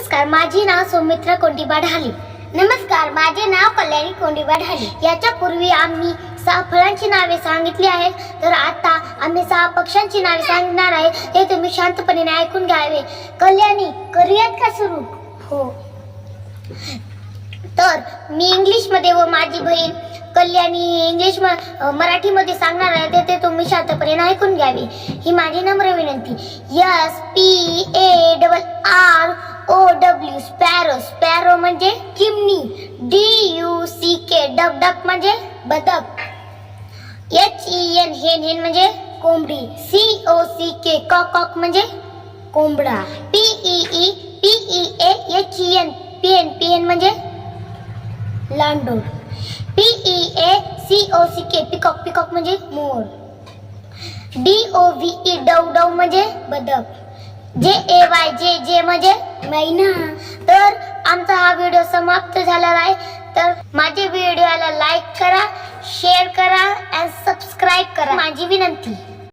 नमस्कार, माझे नाव सौमित्रा कोंडीबा ढाले. नमस्कार, माझे नाव कल्याणी कोंडीबा ढाले. याच्या पूर्वी आम्ही 6 फळांची नावे सांगितली आहेत, तर आता आम्ही 6 पक्ष्यांची नावे सांगणार आहे. ते तुम्ही शांतपणे ऐकून घ्यावे. कल्याणी, करूयात का सुरू? हो. तर मी इंग्लिश मध्ये व माझी बहीण कल्याणी इंग्लिश मराठीमध्ये सांगणार आहे. ते तुम्ही शांतपणे ऐकून घ्यावे, ही माझी नम्र विनंती. SPARROW sparrow. स्पॅरो म्हणजे चिमणी. DUCK डक म्हणजे बदक. HEN हेन म्हणजे कोंबडी. COCK कॉक म्हणजे कोंबडा. PEAHEN पेन म्हणजे लांडोर. PEACOCK पिकॉक म्हणजे मोर. DOVE डव म्हणजे बदक. JAY जे म्हणजे मैना. तर आमचा हा व्हिडिओ समाप्त झालेला आहे. तर माझ्या व्हिडिओला लाईक करा, शेअर करा आणि सबस्क्राईब करा, माझी विनंती.